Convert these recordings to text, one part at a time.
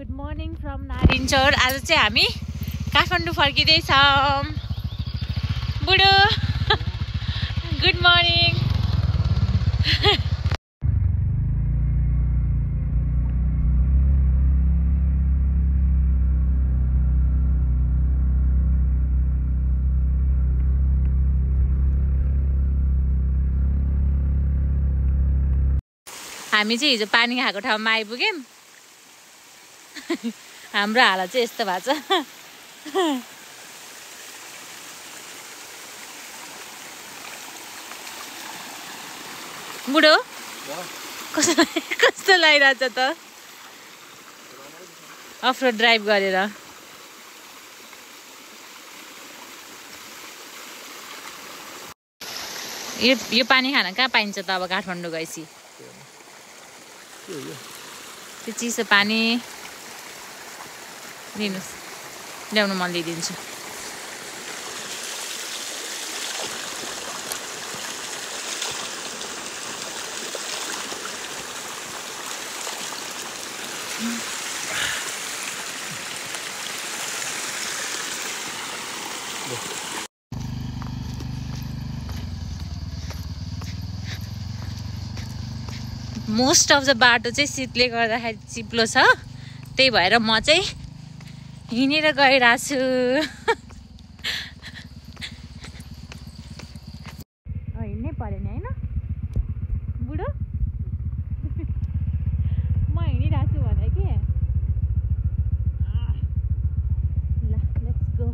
Good morning from नारिन्चौर। आज चाहिँ हामी काठमाडौँ फर्किँदैछौँ। बुढो गुड मर्निङ। हामी चाहिँ हिजो पानी खाएको ठाउँमा आइपुग्यौँ। हाम्रो हालत चाहिँ यस्तो भएको छ। बुढो कस्तो लागिरहेछ त अफ रोड ड्राइभ गरेर। यो पानी खान कहाँ पाइन्छ त अब काठमाडौँ गएपछि। त्यो चिसो पानी दिनुहोस्, ल्याउनु म लिइदिन्छु। मोस्ट अफ द बाटो चाहिँ शीतले गर्दाखेरि चिप्लो छ, त्यही भएर म चाहिँ हिँडेर गइरहेको छु। हिँड्नै पऱ्यो नि होइन बुढो? म हिँडिरहेको छु भने कि ल लेट्स गो।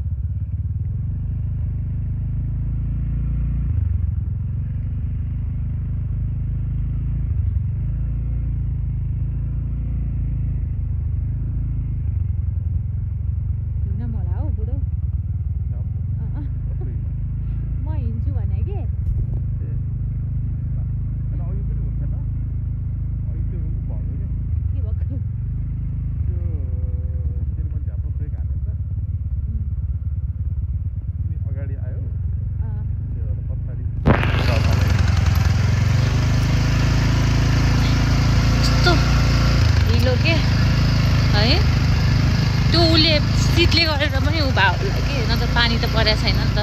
शीतले गरेर पनि उभा होला कि, न त पानी त परेको छैन नि त।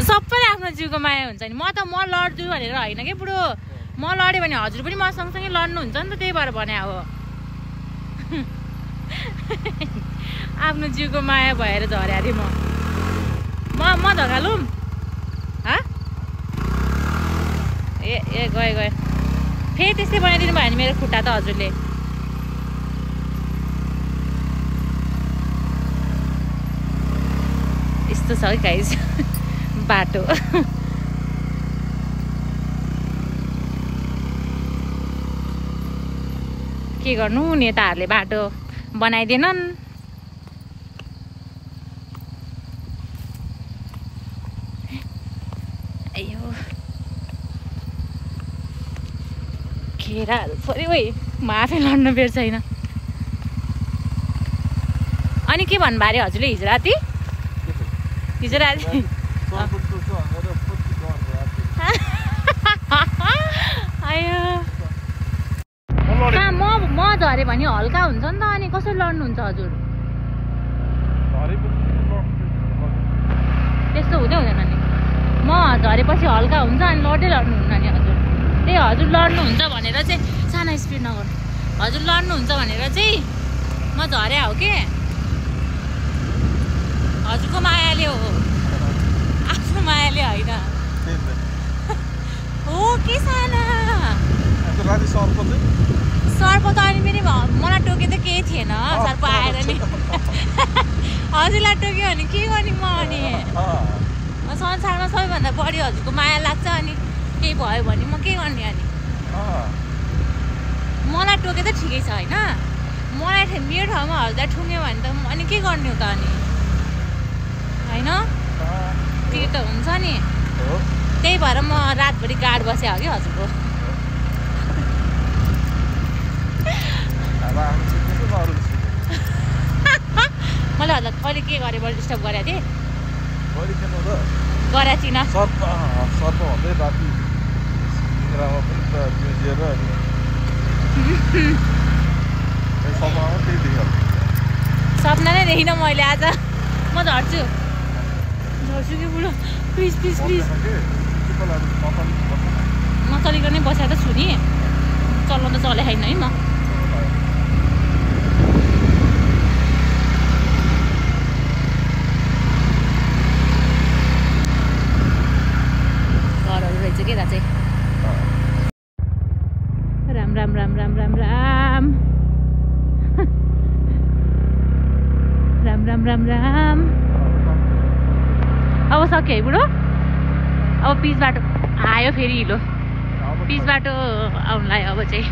सबैले आफ्नो जिउको माया हुन्छ नि। म लड्छु भनेर होइन कि बुढो, म लड्यो भने हजुर पनि म सँगसँगै लड्नुहुन्छ नि त, त्यही भएर भने हो। आफ्नो जिउको माया भएर झर्या अरे म धगालौँ। ए गयो फेरि त्यस्तै बनाइदिनु भयो नि मेरो खुट्टा त हजुरले। यस्तो छ है गाइस बाटो। के गर्नु, नेताहरूले बाटो बनाइदिएनन्। अयो घेराहरू पऱ्यो है, म आफै लड्नु बेर छैन। अनि के भन्नुभयो अरे हजुरले हिजो राति? आयो कहाँ म झरेँ भने हल्का हुन्छ नि त, अनि कसरी लड्नुहुन्छ हजुर? त्यस्तो हुँदैन नि, म झरेपछि हल्का हुन्छ अनि लड्दै लड्नुहुन्न नि हजुर। त्यही हजुर लड्नुहुन्छ भनेर चाहिँ, सानो स्पिड नगर्नु, हजुर लड्नुहुन्छ भनेर चाहिँ म झरे हो के। हजुरको मायाले हो, आफ्नो मायाले होइन हो कि साना सर्प त। अनि पनि मलाई टोके त केही थिएन, सर्प आएर नि हजुरलाई टोक्यो भने के गर्ने म? अनि संसारमा सबैभन्दा बढी हजुरको माया लाग्छ, अनि केही भयो भने म के गर्ने? अनि मलाई टोके त ठिकै छ होइन, मलाई मेरो ठाउँमा हजुरलाई ठुङ्यो भने त अनि के गर्ने हो त? अनि होइन त्यो त हुन्छ नि, त्यही भएर म रातभरि गार्ड बसेँ हो कि हजुरको। मैले हजुरलाई कहिले के गरेर डिस्टर्ब गरेको थिएँ? गरा चिन सर्प भन्दै राति निद्रामा पनि त बिउजिएर अनि सपनामा त्यही देखिहाल्छ सपना नै देखिनँ मैले आज म झर्छु कि बुढो प्लिज नचलिकन नै बसेर त छु नि चलाउन त चले छैन है म घरहरू रहेछ के दा चाहिँ राम राम राम राम राम राम राम राम राम राम अब सक्यो है बुढो अब पिच बाटो आयो फेरि हिलो पिच बाटो आउनुलाई अब चाहिँ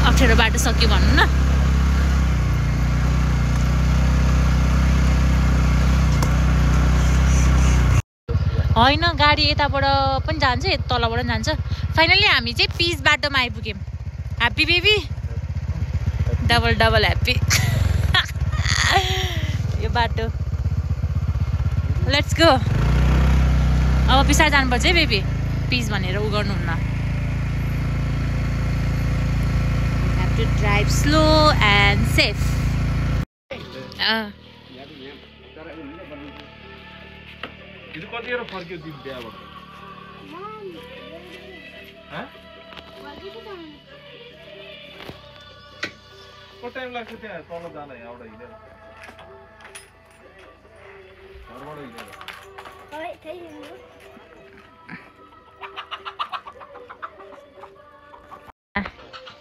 अप्ठ्यारो बाटो सक्यो भन्नु न होइन गाडी यताबाट पनि जान्छ तलबाट पनि जान्छ फाइनली हामी चाहिँ पिच बाटोमा आइपुग्यौँ ह्याप्पी बेबी डबल ह्याप्पी यो बाटो लेट्स गो अब पछाडि जानुपर्छ है बेबी पिच भनेर उ गर्नुहुन्न have to drive slow and safe कतिखेर फर्क्यो तिमी बिहाबाट कति टाइम लाग्छ त्यहाँ तल जान यहाँबाट हिँडेर घरबाट हिँडेर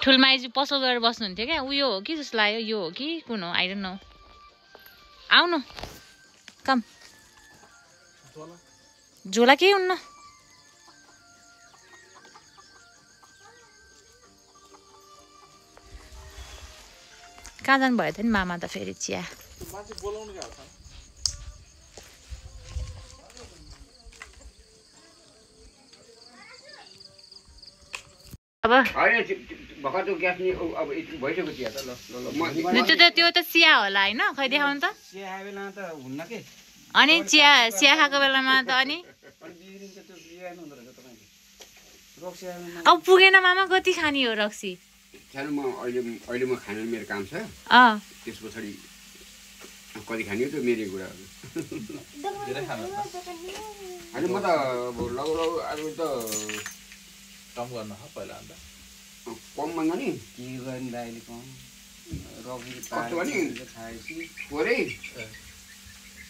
ठुलमाइजू पसल गरेर बस्नुहुन्थ्यो क्या उयो हो कि जस्तो लाग्यो यो हो कि कुन हो आई डोन्ट नो आउनु कम झोला केही हुन्न कहाँ जानु भयो त नि मामा त फेरि चिया अब त्यो त चिया होला होइन खै देखाउनु त अनि चिया खाएको बेलामा त अनि अब पुगेन मामा कति खाने हो रक्सी सानो म अहिले म खाने मेरो काम छ त्यस पछाडि कति खाने हो त्यो मेरो कुरा हो होइन म त अब लगभग अब त कम गर्न पहिला अन्त कम भन्दा नि के गर्ने दाइले कम रक्सी कस्तो भने खाएपछि पोरै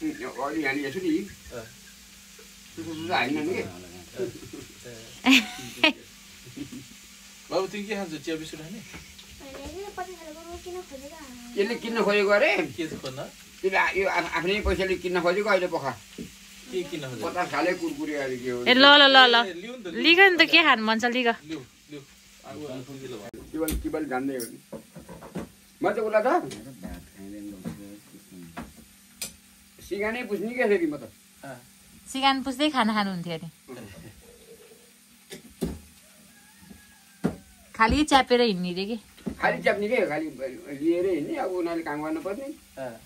अलि हानी हेर्छु नि होइन नि बाबु तिमी के खान्छ चिया बिस्कुट खाने यसले किन्न खोजेको अरे के छ खोज्न त्यसले यो आफ्नै पैसाले किन्न खोजेको अहिले पख के किन्न खोजेको 50 खाले कुरकुरे अरे के हो ए ल लिग नि त के खानु मन छ लिग केवल जान्दै हो नि म चाहिँ उसलाई त सिगानै पुस्ने क्या फेरि म त सिगान पुस्दै खाना खानुहुन्थ्यो अरे खालि च्यापेर हिँड्ने रे कि खालि च्याप्ने के खालि लिएर हिँड्ने अब उनीहरूले काम गर्नुपर्ने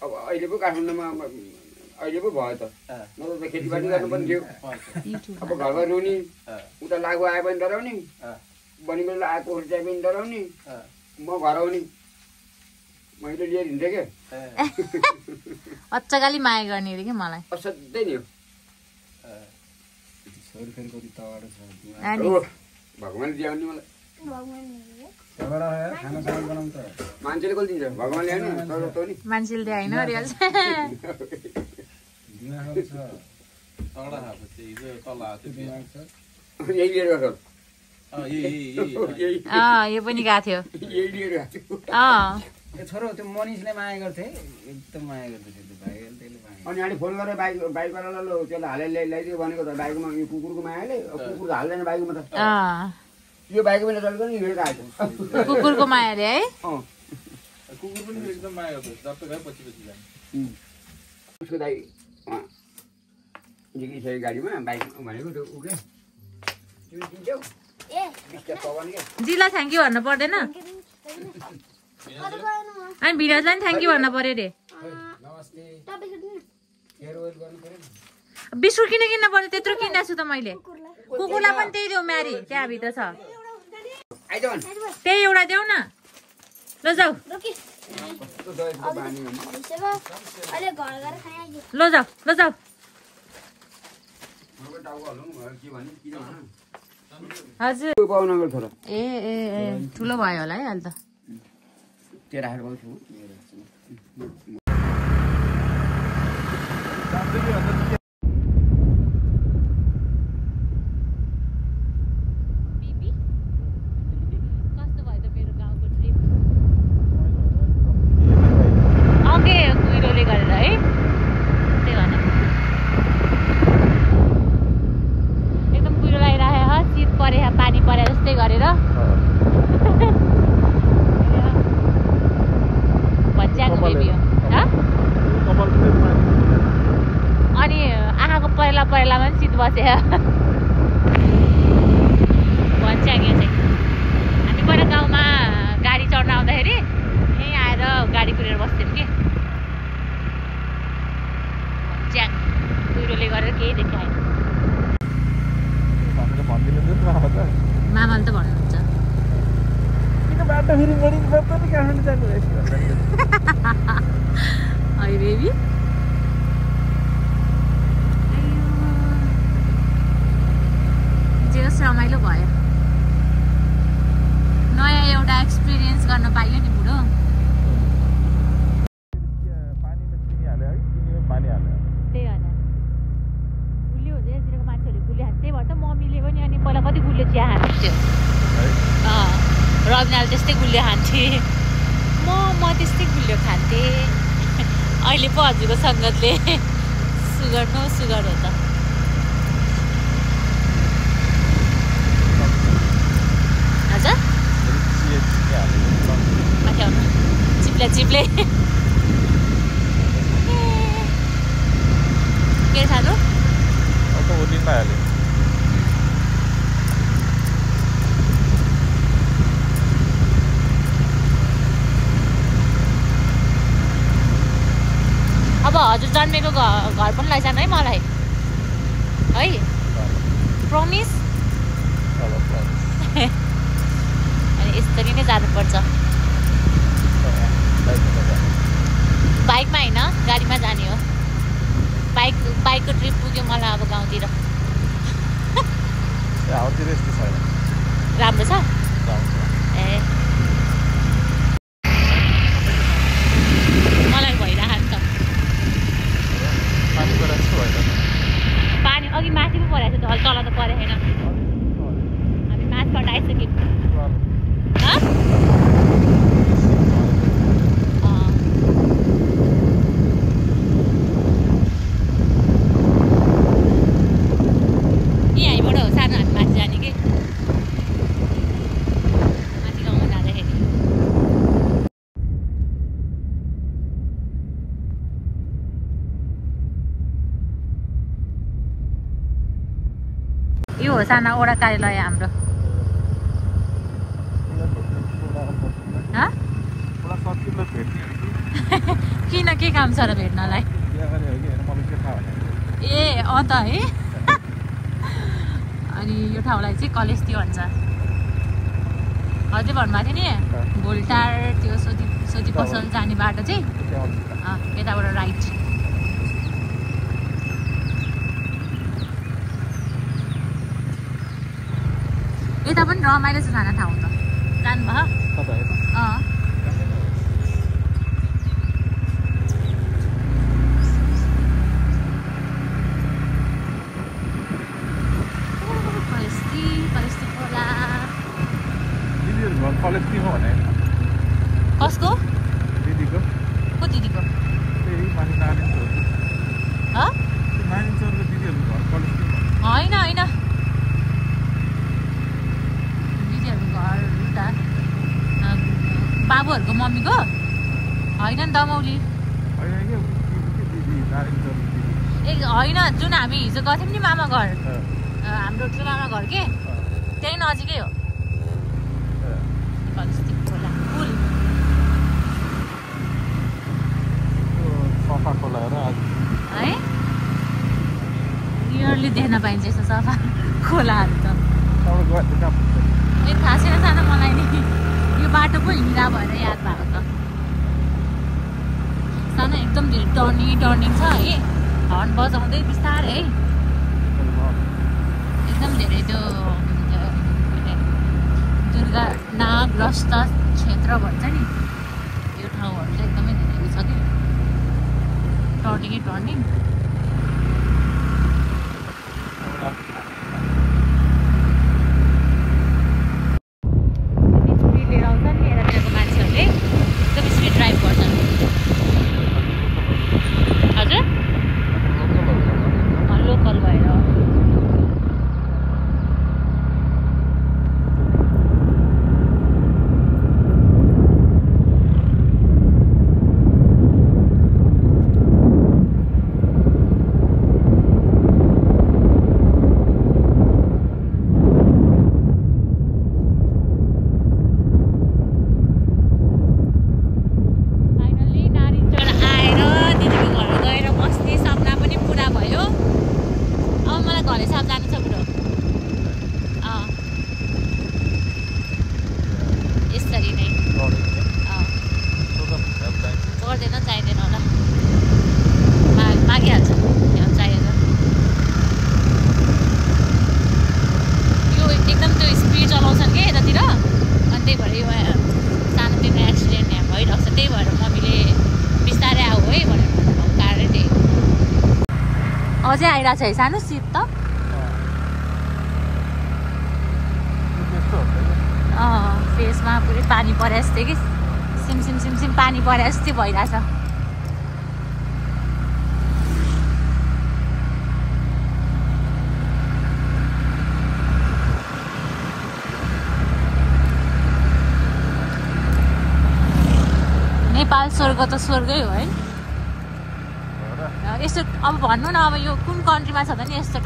अब अहिले पो काठमाडौँमा अहिले पो भयो त नत्र त खेतीपाती गर्नुपर्ने थियो अब घरमा रुनी उता लागु आए पनि डराउने बनी बेला आएको चिया पनि डराउने म घर आउने मैले लिएर हिँड्थेँ क्या अच्चगाली माया गर्ने रे कि मलाई असाध्यै नि हो भगवान् दियाउने मलाई मान्छेले कसले दिन्छ भगवान्ले होइन मान्छेले दिए होइन रियल यही लिएर गर्छ यो पनि गएको थियो यही लिएर छोरो त्यो मनिषले माया गर्थे एकदम माया गर्थे त्यो भाइले त्यसले माया अनि अहिले फोन गरेर बाइकवालालाई ल त्यसलाई हालेर ल्याइदियो भनेको त बाइकमा यो कुकुरको मायाले कुकुर हाल्दैन बाइकमा त यो बाइकमा नचलेको नि हिँडेर आएको कुकुरको मायाले है कुकुर पनि एकदम माया गर्छ जस्तो गए पछि जान्छ उसको दाइ जिगिसक्यो गाडीमा बाइक भनेको त्यो उ क्या तिमी किन्छौ जिलाई थ्याङ्क यू भन्नु पर्दैन अनि भिराजलाई पनि थ्याङ्क यू भन्नु पर्यो अरे बिस्कुट किन्नु पर्यो त्यत्रो किनेको छु त मैले कुकुरलाई पनि त्यही देऊ म्यारी त्यहाँभित्र छ त्यही एउटा देऊ न ल जाऊ ल जाऊ ल जाऊ हजुर ए ए ए ठुलो भयो होला है अहिले त परेलामा पनि सिट बसे भन्छ यहाँ चाहिँ हामी पहिला गाउँमा गाडी चढ्न आउँदाखेरि यहीँ आएर गाडी कुरेर बस्थ्यौँ कि च्याङ कुहिरोले गरेर केही देखाएन मामाले त भन्नुहुन्छ है बेबी रमाइलो भयो नयाँ एउटा एक्सपिरियन्स गर्न पाइयो नि बुढो त्यही होइन गुलियो हुन्छ यतिरको मान्छेहरूले गुलियो खान्छ त्यही भएर त मम्मीले पनि अनि पहिला कति गुलियो चिया खान्थ्यो रबिनाले त्यस्तै गुलियो खान्थे म त्यस्तै गुलियो खान्थेँ अहिले पो हजुरको सङ्गतले सुगर नो सुगर हो त माथि आउनु चिप्ले चिप्ले के खानु अब हजुर जन्मेको घर पनि लैजानु है मलाई है प्रमिस अनि यसरी नै जानुपर्छ बाइकमा होइन गाडीमा जाने हो बाइकको ट्रिप पुग्यो मलाई अब गाउँतिर राम्रो छ ए मलाई भइरहेको नि त पानी अघि माथि पो परेको थियो तल त परेको छैन हामी माथिबाट आइसक्यौँ यहीँबाट हो सानो हामी माथि जाने कि माथि गाउँमा जाँदाखेरि यो हो सानो वडा कार्यालय हाम्रो किन के काम छ र भेट्नलाई ए अँ त है अनि यो ठाउँलाई चाहिँ कलेज त्यो भन्छ हजुर भन्नुभएको थियो नि भोल्टार त्यो सोधी पसल जाने बाटो चाहिँ यताबाट राइट यता पनि रमाइलो छ सानो ठाउँ त जानुभयो कसको दिदीको को दिदीको होइन होइन दिदीहरूको घर उता बाबुहरूको मम्मीको होइन नि दमौली ए होइन जुन हामी हिजो गथ्यौँ नि मामा घर हाम्रो ठुलो मामा घर के त्यही नजिकै हो देख्न पाइन्छ यस्तो सफा खोलाहरू त अब गयो कहाँ पुग्छ ए थाहा छैन सानो मलाई नि यो बाटो पो हिँड्दा भएर याद भएको त सानो एकदम धेरै टर्निङ छ है हर्न बजाउँदै बिस्तारै है एकदम धेरै त्यो दुर्घटनाग्रस्त क्षेत्र भन्छ नि यो ठाउँहरू चाहिँ एकदमै धेरै छ कि टर्निङ लिएर आउँछ नि यतातिरको मान्छेहरूले एकदम स्पिड ड्राइभ गर्छन् हजुर लोकल भएर चाहिँदैन होला मागिहाल्छ चाहिएको यो एकदम त्यो स्पिड चलाउँछन् कि यतातिर अनि त्यही भएर यो सानोतिनो एक्सिडेन्ट यहाँ भइरहेको छ त्यही भएर मम्मीले बिस्तारै आऊ है भनेर भन्नुभएको कारण त्यही अझै आइरहेको छ है सानो शीत त फेसमा पुरै पानी परे जस्तै कि सिमसिम पानी परे जस्तै भइरहेछ नेपाल स्वर्ग त स्वर्गै हो है यस्तो अब भन्नु न अब यो कुन कन्ट्रीमा छ त नि यस्तो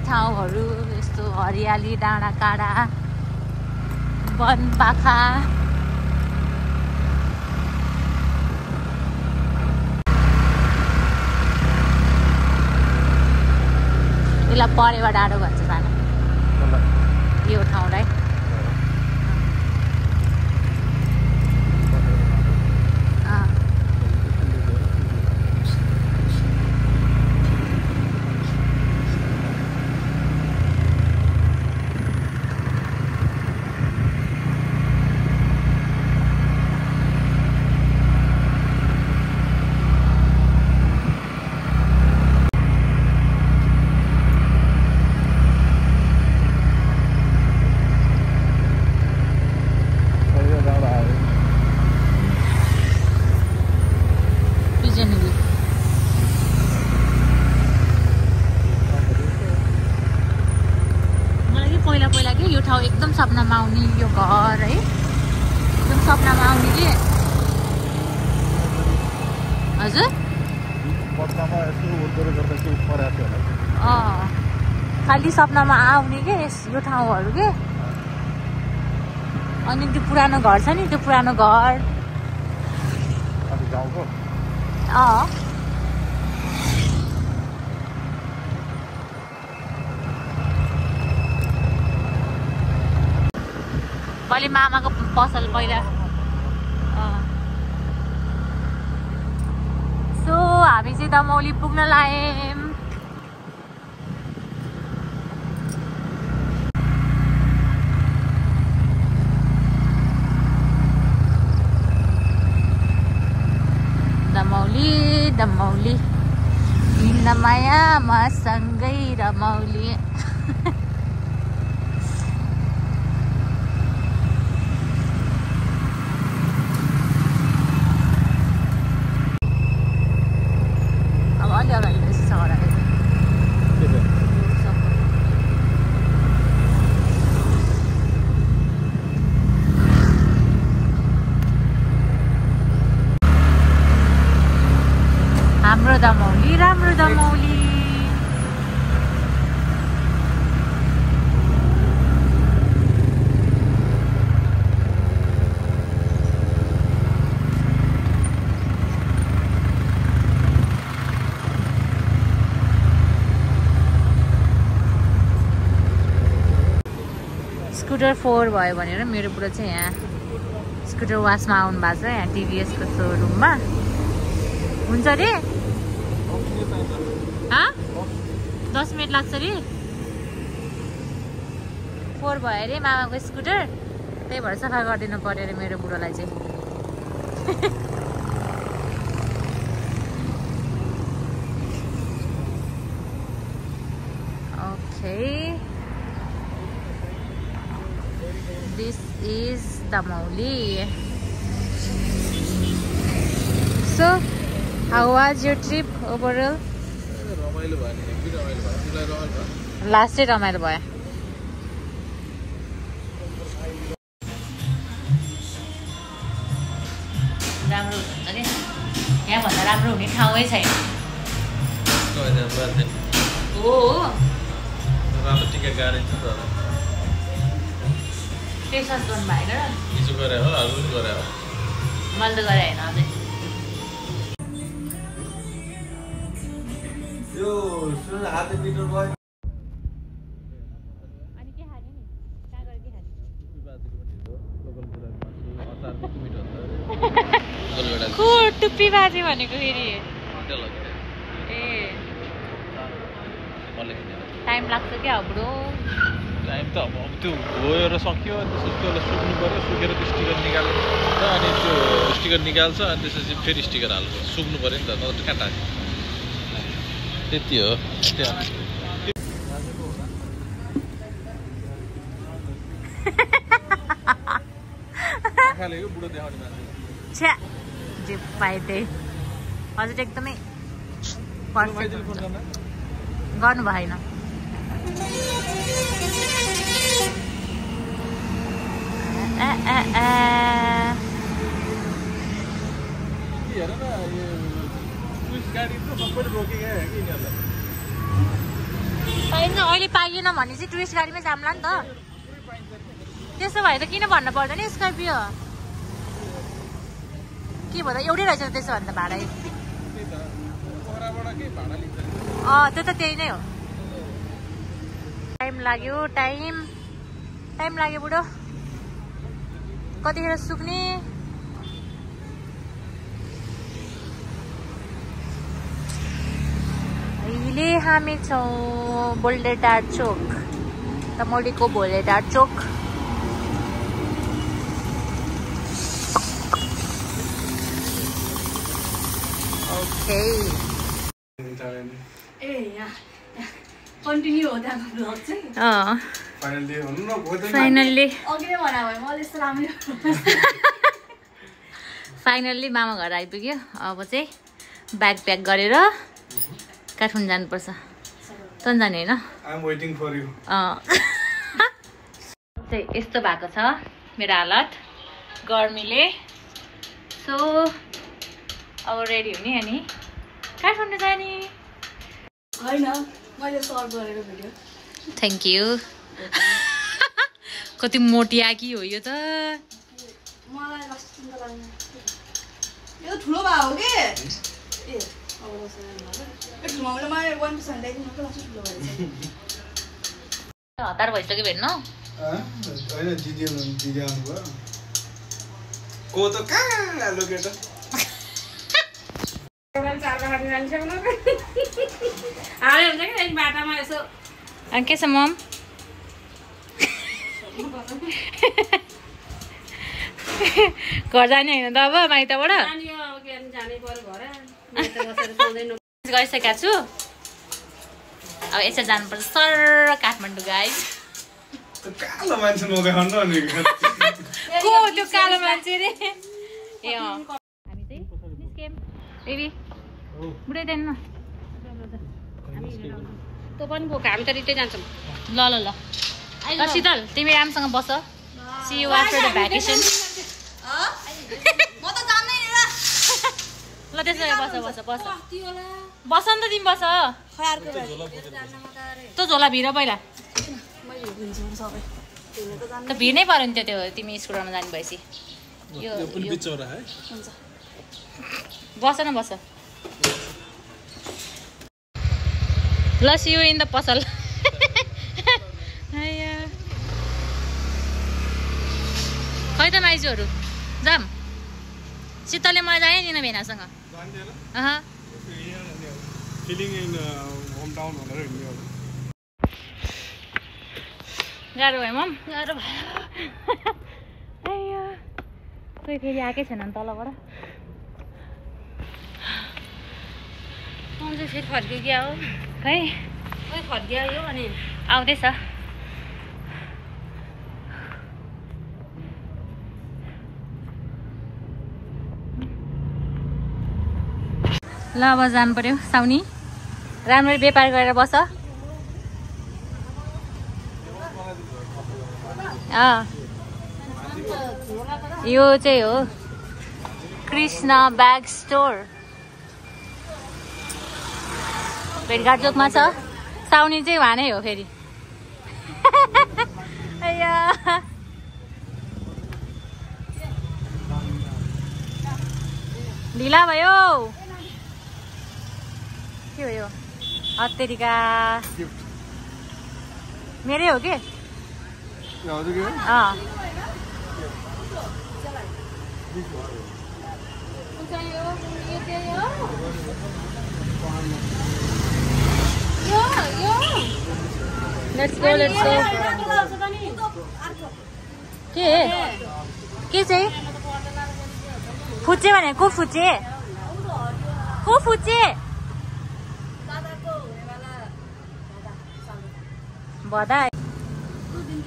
ठाउँहरू यस्तो हरियाली डाँडा काँडा वन पाखा यसलाई परेवा डाँडो भन्छ सानो यो ठाउँलाई एकदम सपनामा आउने यो घर है एकदम सपनामा आउने कि हजुर खालि सपनामा आउने के यो ठाउँहरू के अनि त्यो पुरानो घर छ नि त्यो पुरानो घर कहिले मामाको पसल पहिला सो हामी चाहिँ दमौली पुग्न लाग्यौँ दमौली हिँड्न मायामा सँगै रमाउली राम्रो दमौली स्कुटर 4 भयो भनेर मेरो बुढो चाहिँ यहाँ स्कुटर वासमा आउनु भएको छ यहाँ टिभीएसको सोरुममा हुन्छ रे 10 मिनट लाग्छ रे 4 भयो अरे मामाको स्कुटर त्यही भएर सफा गरिदिनु पर्यो अरे मेरो बुढोलाई चाहिँ Okay, this is Damauli. So, how was your trip overall? Last day रमाइलो भयो राम्रो हुन्छ नि यहाँ भन्दा राम्रो हुने ठाउँै छैन हो राम्रो टिकट गाडिन्छ त टेक्सास गर्नु भएन र हिजो गरे हो हजुर गरे हो मैले त गरे होइन अझै यो सुन हाते मिटर भयो अनि के खाने नि कहाँ गएर के खाने को टुप्पी बाजे भनेको फेरि ए टाइम लाग्छ क्या हाम्रो टाइम त अब त्यो गएर सक्यो त्यसपछि त्यसलाई सुक्नु पऱ्यो सुकेर त्यो स्टिकर निकाल्छ अनि त्यो स्टिकर निकाल्छ अनि त्यसपछि फेरि स्टिकर हाल्नु सुक्नु पऱ्यो नि त नत्र कहाँ टाक्छ त्यति हो बुढो देखाउने मान्छे छ्या जे पाए त्यही हजुर एकदमै गर्नु भएन पाइन्छ अहिले पाइएन भने चाहिँ टुरिस्ट गाडीमै जाम्ला नि त त्यसो भए त किन भन्नु पर्दैन स्कर्पियो के भन्दा एउटै रहेछ त्यसो भने त भाडा त्यो त त्यही नै हो टाइम लाग्यो टाइम लाग्यो बुढो कतिखेर सुक्ने अहिले हामी छौँ बोल्डेटार चोक तमोलीको बोल्डेटार चोक ओके ए यहाँ कन्टिन्यू हो त्यहाँको ब्लग चाहिँ फाइनल्ली अघि नै भना भयो मलाई यस्तो राम्रो फाइनल्ली मामा घर आइपुग्यो अब चाहिँ ब्याग प्याक गरेर काठमाडौँ जानुपर्छ तँ जाने होइन चाहिँ यस्तो भएको छ मेरो हालत गर्मीले सो अब रेडी हुने अनि काठमाडौँ जाने होइन मैले सर्भ गरेको भिडियो थ्याङ्क यू कति मोटिया कि हो यो त मलाई लास्ट चिन्ता लाग्दैन यो ठुलो भए हो कि ए अब ठुलो मैले 1% ल्याइदिनु त लास्ट ठुलो भएछ हतार भइसक्यो भेट्नु होइन दिदी आउनुभयो को त कहाँ लोकेट के छ मम घर जाने होइन त अब माइतबाट गरिसकेको छु अब यसो जानुपर्छ सर काठमाडौँ गाइस कालो मान्छे नदेखाउनु नि को त्यो कालो मान्छे रे ए हामी चाहिँ निस्क्यौँ बेबी बुढाइदैन न तँ पनि बोक हामी त रित्तै जान्छौँ ल ल ल ल शीतल तिमी राम्रोसँग बस see you after the vacation म त जान्दैन ल त्यसो भए बस बस बस बस नि त तिमी बस तँ झोला भिर पहिला त भिड नै पऱ्यो नि त्यो तिमी स्कुटरमा जानु भएपछि यो बस न बस ल सी यु इन द पसल खै त माइजूहरू जाम शीतलले मलाई जाने दिन भेनासँग गाह्रो भयो मम गाह्रो भयो कोही फेरि आएकै छैन नि तलबाट चाहिँ फेरि फर्कियो हो खै कोही फर्कियो यो अनि आउँदैछ ल अब जानु पर्यो साउनी राम्ररी व्यापार गरेर बस यो चाहिँ हो कृष्ण ब्याग स्टोर भेटघाट चोकमा छ साउनी चाहिँ उहाँ नै हो फेरि ढिला भयो के हो यो हत्तेरिका मेरै हो के Let's go. के चाहिँ फुच्चे भने को फुच्चे भदा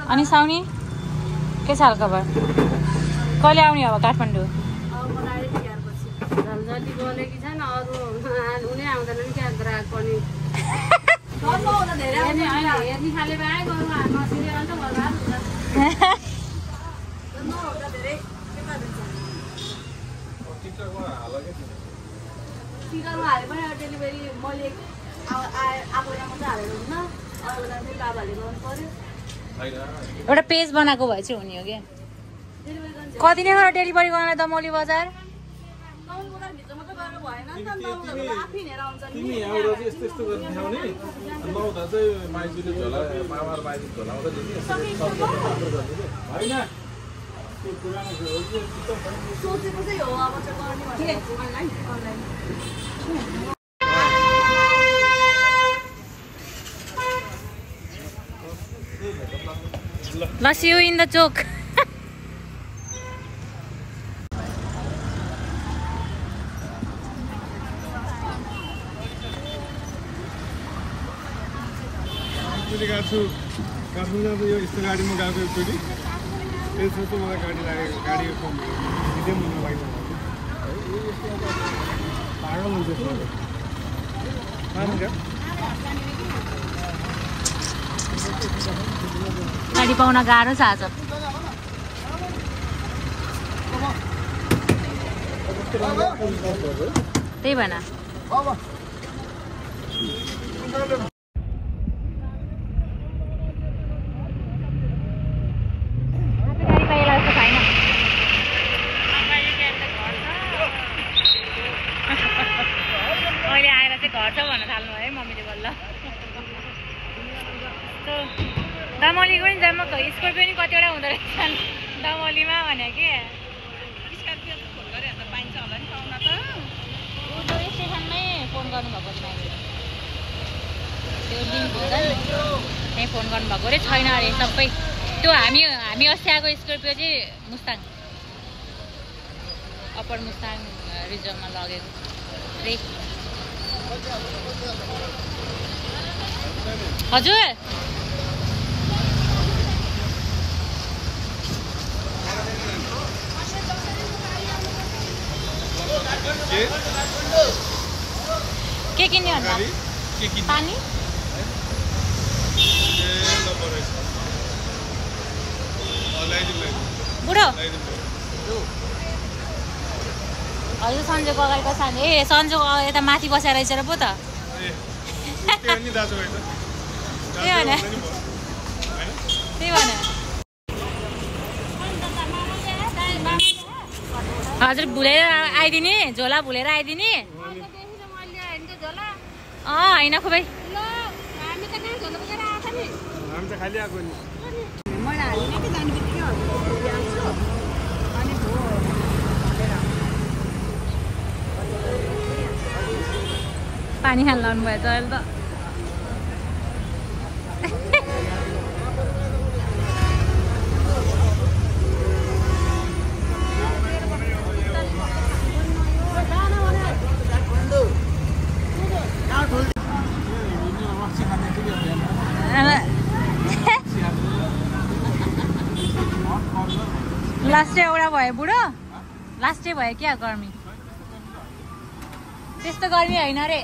अनि साउनी के छ हालखबर कहिले आउने अब काठमाडौँ जति बोलेकी छन् अरू उनी आउँदैन नि क्या ग्राहक पनि हेर्ने खाले भए गरौँ नसिरे अन्त बर्बाद स्टिकरमा हाले पनि डेलिभरी मैले आएको बेलामा चाहिँ हालेर हुन्न अरू बेला चाहिँ बाबाले गर्नु पर्यो एउटा पेज बनाएको भए चाहिँ हुने हो क्या कति नै गरेर डेलिभरी गर्न दमौली बजार तिमी यहाँबाट चाहिँ यस्तो यस्तो गरेर देखाउने नहुँदा चाहिँ माइजूले झोला मामार माइजू झोला आउँदा होइन त्यो पुरानो सोचेको चाहिँ हो अब चाहिँ गर्ने अनलाइन ल see you in the चोक गएको छु काठमाडौँ यो यस्तो गाडीमा गएको एकचोटि त्यसपछि मलाई गाडी लागेको गाडीको कम मन लाग्यो पागल हुन्छ गाडी पाउन गाह्रो छ आज त्यही भएन दमौलीको पनि जम्मा स्कर्पियो नि कतिवटा हुँदो रहेछन् दमौलीमा भने के स्कर्पियो फोन गरे त पाइन्छ होला नि पाउन त स्टेसनमै फोन गर्नुभएको त्यो लिङ्क हुन्छ नि त्यहीँ फोन गर्नुभएको अरे छैन अरे सबै त्यो हामी अस्ति आएको स्कर्पियो चाहिँ मुस्ताङ अप्पर मुस्ताङ रिजर्भमा लगेको रे हजुर के किन्ने भन्दा पानी बुढो हजुर सन्जोको अगाडिको सानो ए सन्जोको यता माथि बसेर रहेछ र पो त त्यही भन हजुर भुलेर आइदिने झोला भुलेर आइदिने होइन खुबै पानी खान लाउनु भएछ अहिले त लास्टै एउटा भयो बुढो लास्टै भयो क्या गर्मी त्यस्तो गर्मी होइन रे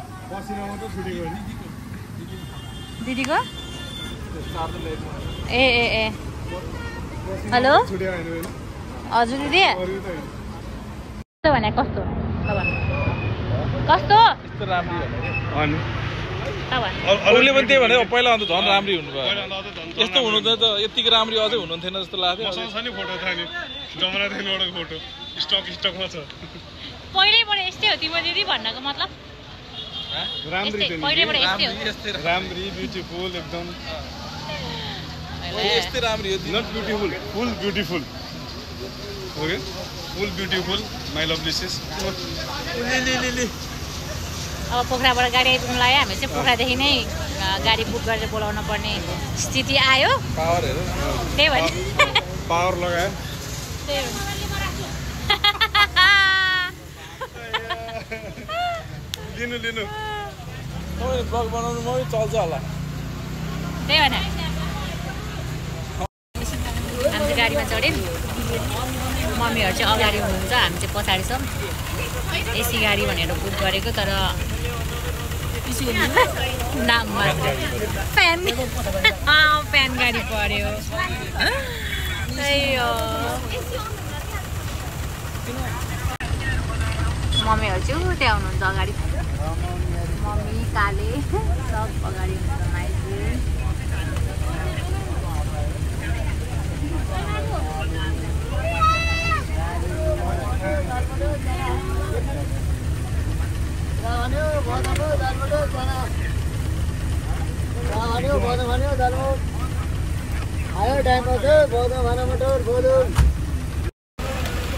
दिदीको ए ए ए हेलो हजुर दिदी भने कस्तो कस्तो उसले पनि त्यही भने पहिला अन्त झन् राम्री हुनुभयो यस्तो हुनु त यतिको राम्री अझै हुनुहुन्थेन जस्तो लाग्थ्यो पहिल्यैबाट यस्तै हो तिम्रो दिदी भन्नको मतलब पहिल्यैबाट यस्तै हो राम्री ब्युटिफुल एकदम यस्तै राम्री हो not beautiful full beautiful okay full beautiful my lovely sis अब पोखराबाट गाडी आइपुग्नु लाग्यो हामी चाहिँ पोखरादेखि नै गाडी बुक गरेर बोलाउन पर्ने स्थिति आयो त्यही भएर पावर लगायो लिनु लिनु तपाईँले ब्लग बनाउनु म चल्छ होला त्यही भएर हामी चाहिँ गाडीमा चढ्यौँ मम्मीहरू चाहिँ अगाडि हुनुहुन्छ हामी चाहिँ पछाडि छौँ एसी गाडी भनेर बुक गरेको तर नाम मात्र फ्यान फ्यान गाडी पर्यो मम्मीहरू चाहिँ उतै आउनुहुन्छ अगाडि मम्मी काले सब अगाडि हुनुहुन्छ माइजू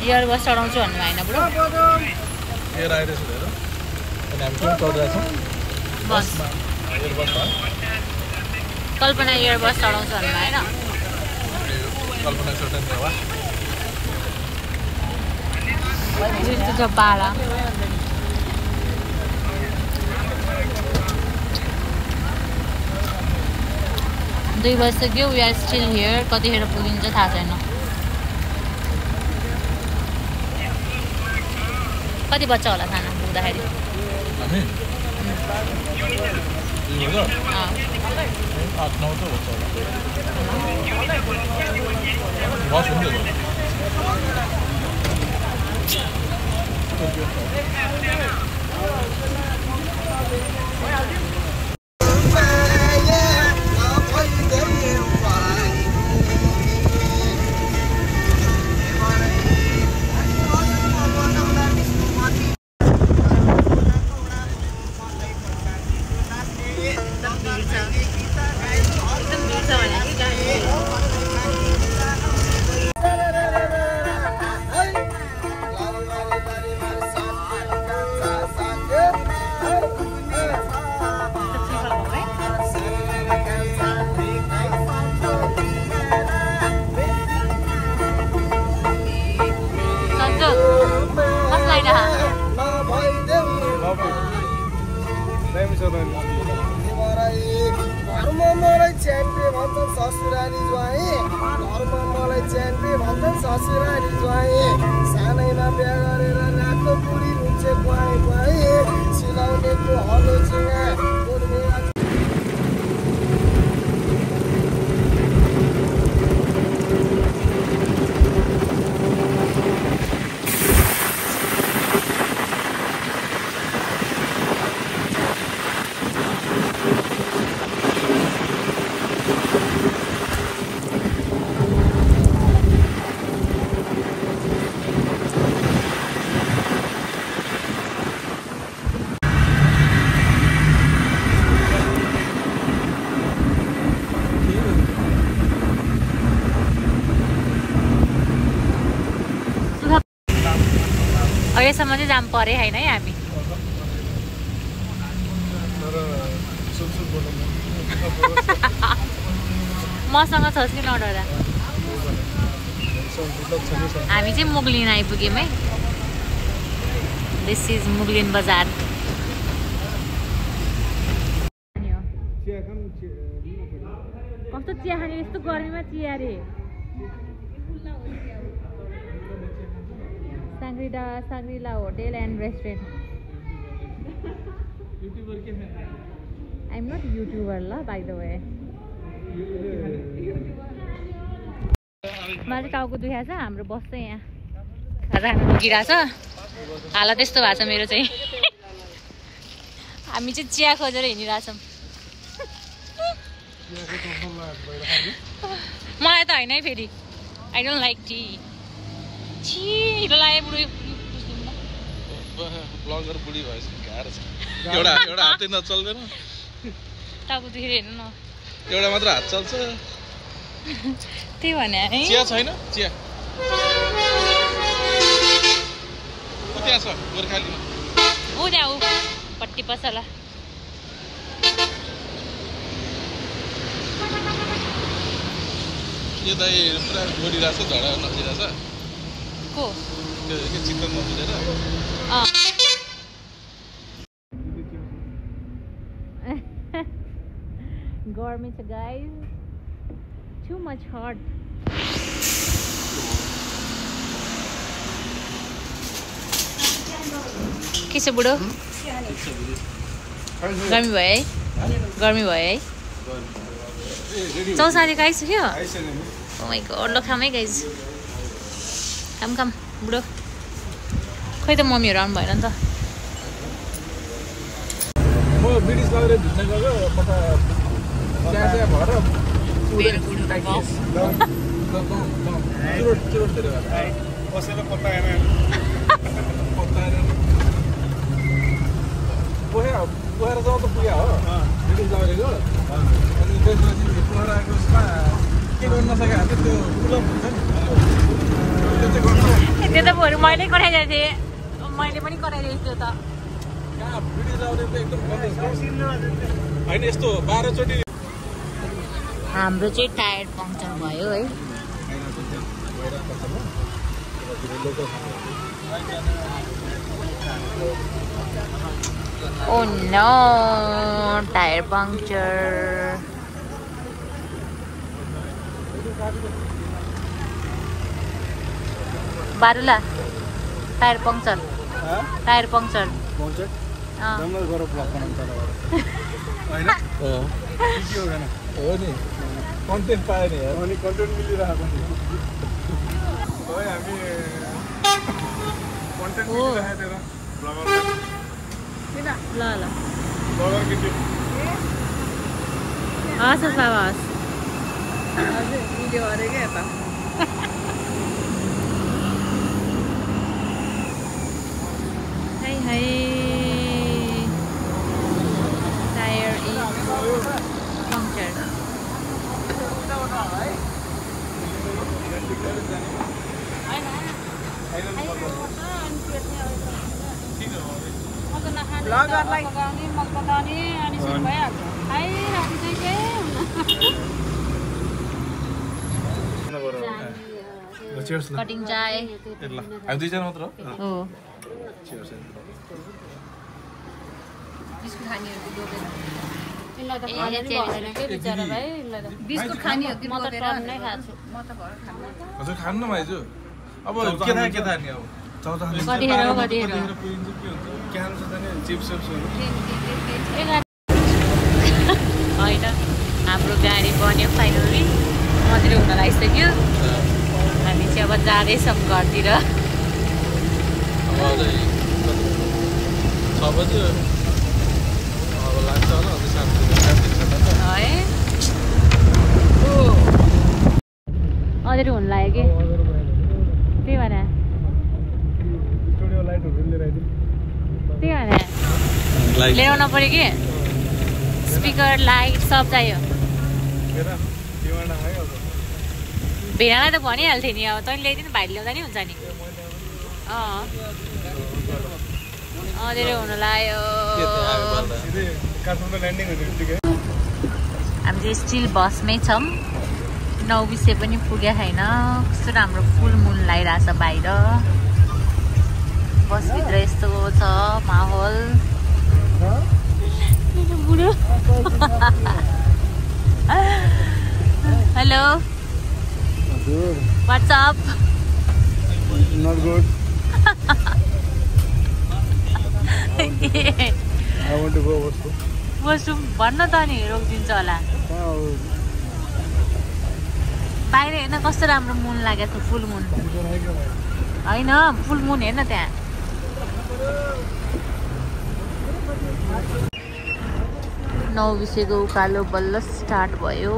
इयरबड्स चढाउँछु भन्नु होइन बुढो बस कल्पना इयरबड्स चढाउँछु भन्नु होइन जुन पारा 2 बजिसक्यो वी आर स्टिल हियर कतिखेर पुगिन्छ थाहा छैन कति बच्चा होला खाना पुग्दाखेरि अहिलेसम्म चाहिँ जाम परे होइन है हामी मसँग छस् कि नडरा हामी चाहिँ मुगलिन आइपुग्यौँ है दिस इज मुगलिन बजार कस्तो चिया खाने यस्तो गर्मीमा चिया रे Shangrila hotel and restaurant I am not YouTuber ल बाई द वे मलाई चाहिँ टाउको दुखाएको छ हाम्रो बस चाहिँ यहाँ राख्नु लगिरहेछ हालत यस्तो भएको छ मेरो चाहिँ हामी चाहिँ चिया खोजेर हिँडिरहेछौँ मलाई त होइन है फेरि आई डोन्ट लाइक टी छिटो लाग्यो बुढी ब्लगर बुढी भएछ गाह्रो छ एउटा हातै नचल्दैन टाउको दुखेर हेर्नु न एउटा मात्र हात चल्छ त्यही भने है चिया छैन चिया त्यहाँ छ गोर्खालीमा ऊ त्यहाँ ऊ पट्टि पसला यो त पुरा गोडिरहेछ झडा नजिरहेछ को त्यो चिकन नबुझेर गर्मी छ गाइज too much hard के छ बुढो गर्मी भयो है गर्मी भयो है चौसारी आइसक्यो ओ माइ गॉड ल खाम है गाइज खाम बुढो खै त मम्मीहरू आउनु भएन नि त म ब्रिटिस लगेर भिज्न गएको कता चिया भएर कसैले पत्ताएन पोखरा जब त पुग्यो हो ब्रिटिस लगेको अनि त्यसपछि पोखरा आएको उसमा के गर्नु नसकेको हात त्यो कुलम हुन्छ नि त्यो चाहिँ गर्नु त्यो त बरु मैले कराइदिएको थिएँ मैले पनि कराइदिएको थियो त कहाँ ब्रिटिस लगाउने त एकदम होइन यस्तो 12 चोटि हाम्रो चाहिँ टायर पङ्क्चर भयो है ओ नो टायर पङ्क्चर बारुला टायर पङ्क्चर टायर पङ्क्चर हो नि कन्टेन्ट पायो नि अनि कन्टेन्ट मिलिरहेको नि हामी कन्टेन्ट मिलिरहेको थिएन ल ल ब्लगर केटी हस् हस् बाबा हस् हजुर भिडियो अरे क्या यता है टायर इज पङ्क्चर ब्लगरलाई मग बताउने अनि सुरु भइहाल्छ खाइराख्नु चाहिँ केही हुन्न कटिङ चाय हामी दुईजना मात्र हो बिस्कुट खानेहरू बोकेर यसलाई त खाने नि भएन के बिचरा भाइ यसलाई त बिस्कुट खानेहरू म त टन नै खान्छु म त भएर खानु हजुर खानु न भाइजू अब के थाहा अब कतिखेर हो कतिखेर होइन हाम्रो गाडी बन्यो फाइनली मन्दिर हुन लागिसक्यो हामी चाहिँ अब जाँदैछौँ घरतिर 6 बज्यो अब लाग्छ होला है अँधेरो हुन लाग्यो कि त्यही भएर त्यही भएर ल्याउन पऱ्यो कि स्पिकर लाइट सब चाहियो भेडालाई त भनिहाल्थ्यो नि अब तैँले ल्याइदिनु भाइले ल्याउँदा नि हुन्छ नि अँधेरो हुन लाग्यो हामी चाहिँ स्टिल बसमै छौँ 9:20 पनि पुगेको छैन कस्तो राम्रो फुल मुन लागिरहेछ बाहिर बसभित्र यस्तो छ माहौल बुढो hello what's up Not good. I want to go washroom भन्न त नि रोकिदिन्छ होला बाहिर हेर्न कस्तो राम्रो मुन लागेको छ फुल मुन होइन फुल मुन हेर्न त्यहाँ 9:20 को उकालो बल्ल स्टार्ट भयो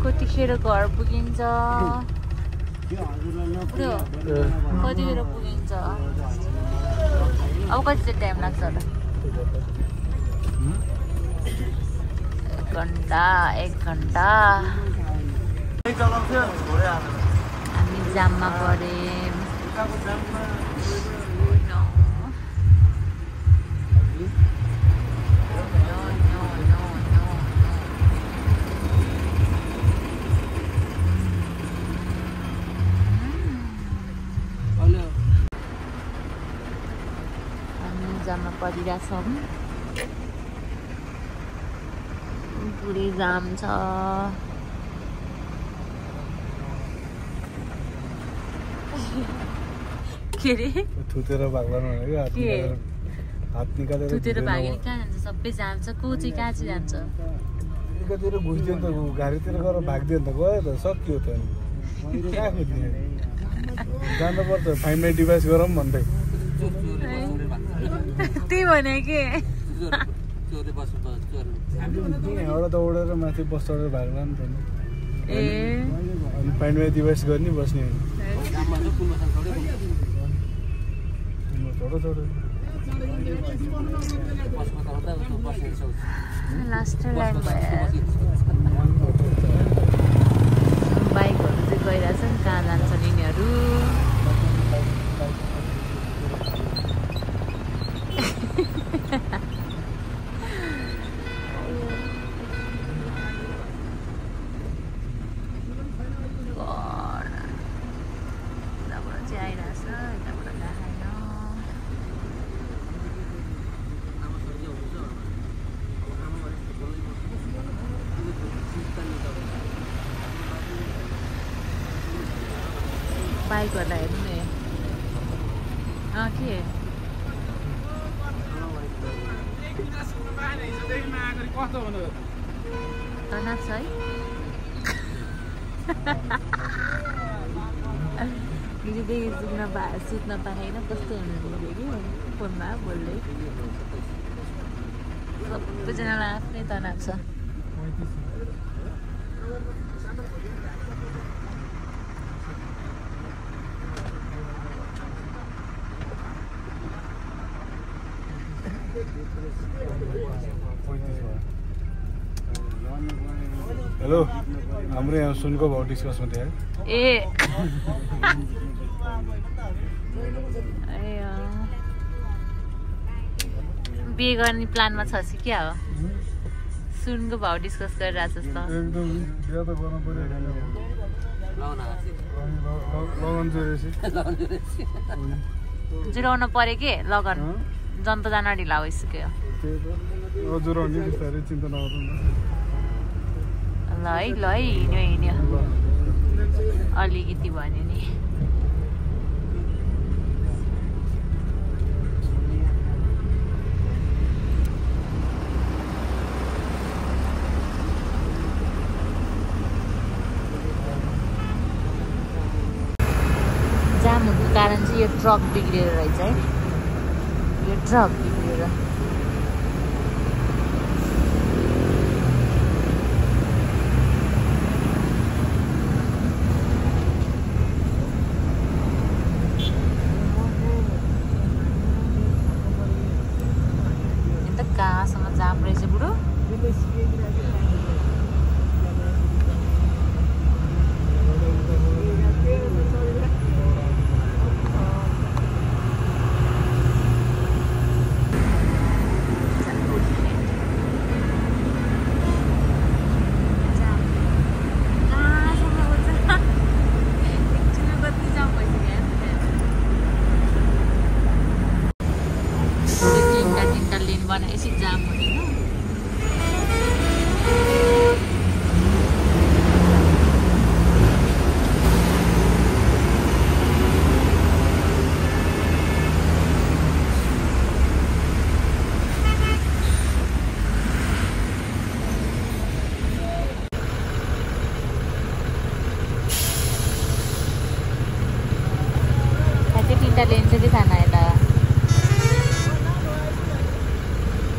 कतिखेर घर पुगिन्छ कतिखेर पुगिन्छ अब कति चाहिँ टाइम लाग्छ होला 1 घन्टा हामी जाममा पऱ्यौँ जाममा परिरहेछौँ पुरै जाम छ के रे थुतेर भाग्दैन भनेको हात निकालेर थुतेर भागेर कहाँ जान्छ सबै जाम छ को चाहिँ कहाँ चाहिँ जान्छ एकातिर घुस्दियो नि त गाडीतिर गएर भाग्दियो नि त गयो त सक्यो त कहाँ खोज्ने जानुपर्छ फाइन्ड माई डिभाइस गरौँ भन्दै त्यही भने के यहाँबाट दौडेर माथि बस चढेर भाग्ला नि त अनि फाइन्ड माई डिभाइस गर्ने बस्ने लास्ट लाइन भयो बाइकहरू चाहिँ गइरहेछन् कहाँ जान्छन् यिनीहरू बाइकहरूलाई हेर्नु नि के तनाव छ है हिजोदेखि सुत्न पाएन कस्तो हुनुहुन्थ्यो कि फोनमा बोल्दै सबैजनालाई आफ्नै तनाव छ हेलो हाम्रो यहाँ सुनको भाउ डिस्कसमा थियो ए बिहे गर्ने प्लानमा छ कि क्या हो सुनको भाउ डिस्कस गरिरहेछस् त एकदम बिहा त गर्नु पर्यो जुराउन पर्यो के लगन जन्त जान ढिला भइसक्यो जुराउने बिस्तारै चिन्ता नगर्नु ल है हिँड्यो अलिकति भन्यो नि जाम हुनुको कारण चाहिँ यो ट्रक बिग्रेर रहेछ है यो ट्रक बिग्रेर कहाँसम्म जाम रहेछ बुढो तिनवटा लेन चाहिँ सानो यता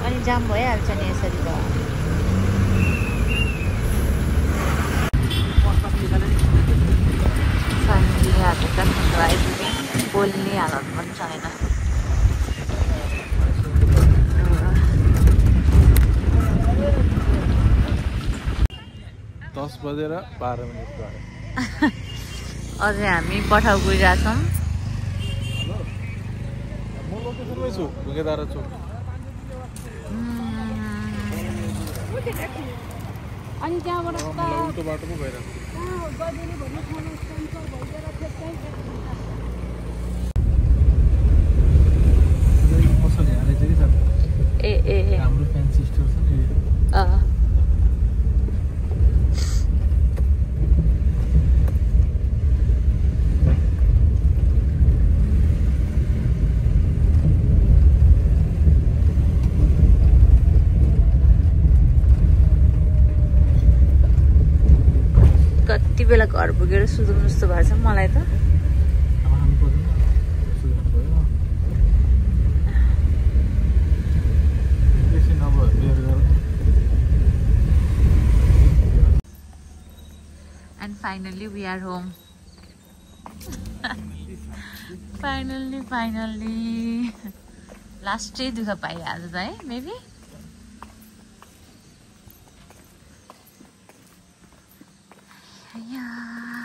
अनि जाम भइहाल्छ नि यसरी त फाइनली हामी काठमाडौँ आइपुग्यौँ बोल्ने हालत पनि छैन 10 बजेर 12 मिनेट भयो अझै हामी पठाउ गइरहेछौँ म लोकेसनमै छु ढुङ्गेधारा चोक अनि त्यहाँबाट उल्टो बाटोमा गइरहेको पसल हालेछ कि सर ए हाम्रो फ्यान्सी स्टोर छ नि कति बेला घर पुगेर सुत्नु जस्तो भएको छ मलाई त And finally we are home. Finally. Last day दुःख पाएँ आज त है maybe. Yeah.